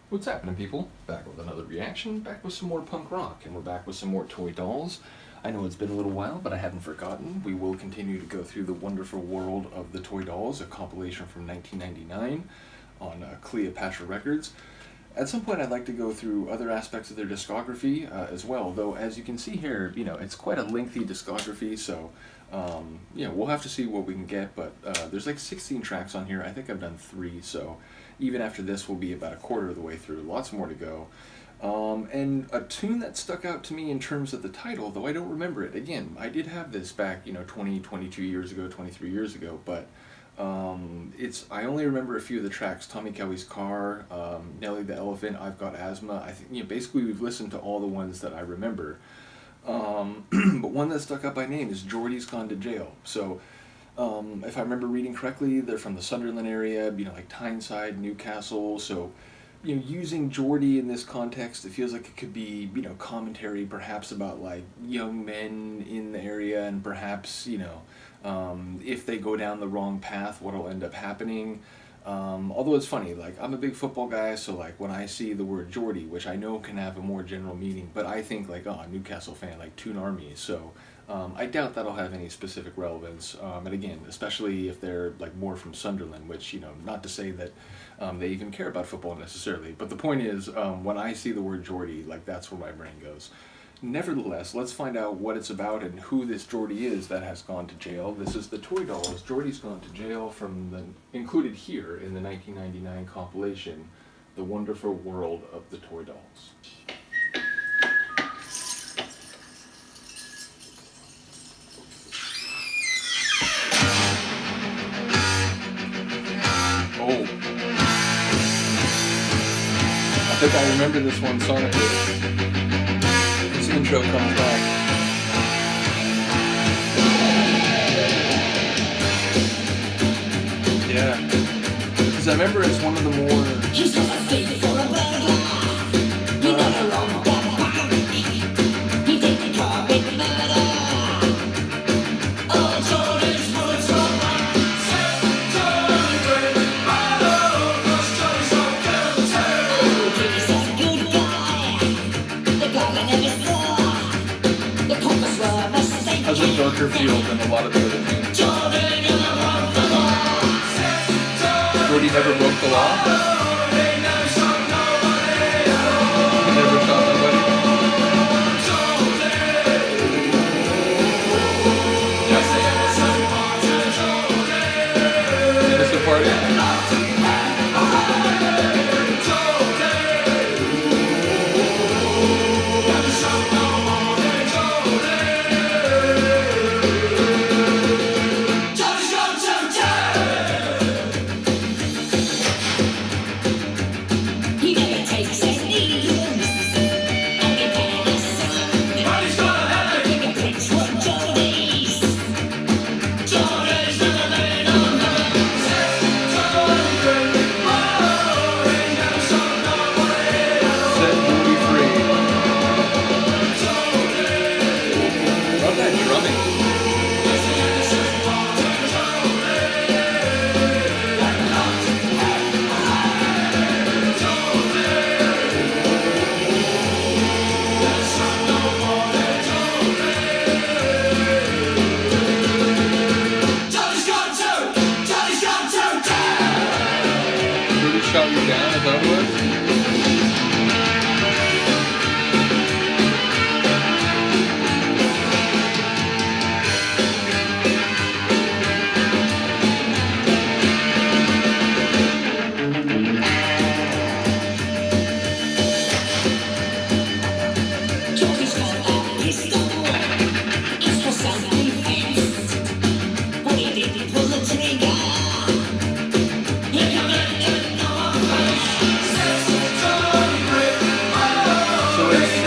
What's happening, people? Back with another reaction, back with some more punk rock, and we're back with some more toy dolls. I know it's been a little while, but I haven't forgotten. We will continue to go through the wonderful world of the toy dolls, a compilation from 1999 on Cleopatra Records. At some point, I'd like to go through other aspects of their discography as well, though as you can see here, it's quite a lengthy discography, so we'll have to see what we can get, but there's like 16 tracks on here. I think I've done 3, so even after this, we'll be about a quarter of the way through. Lots more to go. And a tune that stuck out to me in terms of the title, though I don't remember it. Again, I did have this back, 20, 22 years ago, 23 years ago, but I only remember a few of the tracks. Tommy Kelly's Car, Nelly the Elephant, I've Got Asthma. I think, basically we've listened to all the ones that I remember. But one that stuck out by name is Geordie's Gone to Jail. So, if I remember reading correctly, they're from the Sunderland area, like Tyneside, Newcastle. So, using Geordie in this context, it feels like it could be, commentary perhaps about like young men in the area and perhaps, if they go down the wrong path, what'll end up happening. Although it's funny, like I'm a big football guy, so like when I see the word Geordie, which I know can have a more general meaning, but I think like, oh, Newcastle fan, like Toon Army. So I doubt that'll have any specific relevance. And again, especially if they're like more from Sunderland, which, not to say that they even care about football necessarily. But the point is, when I see the word Geordie, like that's where my brain goes. Nevertheless, let's find out what it's about and who this Geordie is that has gone to jail. This is the Toy Dolls. Geordie's Gone to Jail included here in the 1999 compilation, The Wonderful World of the Toy Dolls. Oh. I think I remember this one sonically. This intro comes back. Yeah. Because I remember it's one of the more... He's got a feet for a burglar. He never wrong back. He did the car with murder. Oh, Geordie's woods from Johnny Green. Oh, gosh, Johnny's so guilty. He's a good guy. The guy I never saw. Has a darker feel than a lot of the other things. Geordie never broke the law. He never shot nobody. Innocent party. Shot you down, is that what?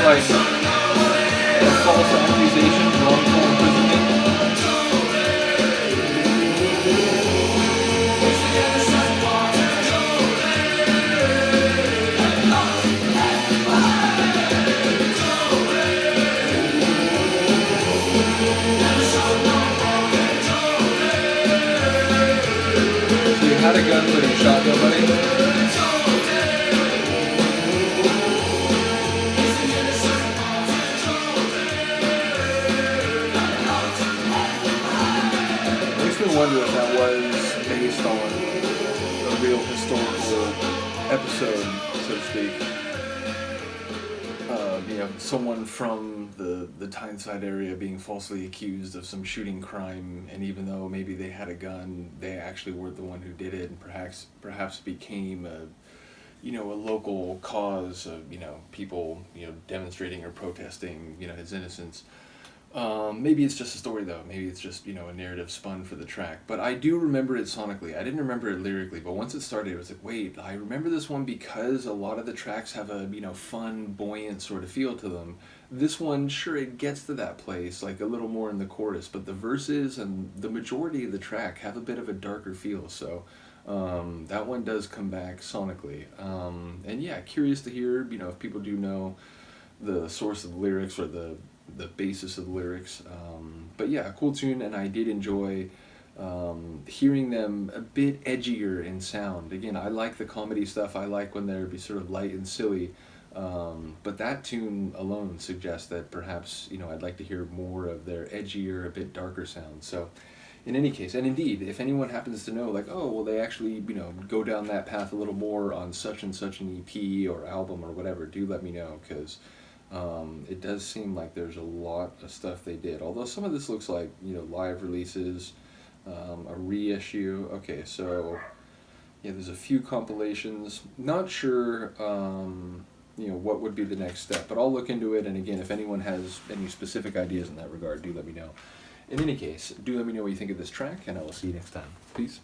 Like a false accusation, wrongful imprisonment. So you had a gun but you shot nobody? episode, so to speak. Someone from the Tyneside area being falsely accused of some shooting crime, and even though maybe they had a gun, they actually were the one who did it, and perhaps became a local cause of people demonstrating or protesting his innocence. Maybe it's just a story though. Maybe it's just a narrative spun for the track. But I do remember it sonically. I didn't remember it lyrically. But once it started, it was like, wait, I remember this one because a lot of the tracks have a fun, buoyant sort of feel to them. This one, sure, it gets to that place like a little more in the chorus, but the verses and the majority of the track have a bit of a darker feel. So that one does come back sonically. And yeah, curious to hear if people do know the source of the lyrics or the basis of the lyrics. But yeah, cool tune, and I did enjoy hearing them a bit edgier in sound. Again, I like the comedy stuff. I like when they're sort of light and silly. But that tune alone suggests that perhaps I'd like to hear more of their edgier, a bit darker sound. So in any case, and indeed, if anyone happens to know, like, oh, well, they actually go down that path a little more on such and such an EP or album or whatever, do let me know, because it does seem like there's a lot of stuff they did. Although some of this looks like live releases, a reissue. Okay, so yeah, there's a few compilations. Not sure what would be the next step, but I'll look into it. And again, if anyone has any specific ideas in that regard, do let me know. In any case, do let me know what you think of this track, and I will see you next time. Peace.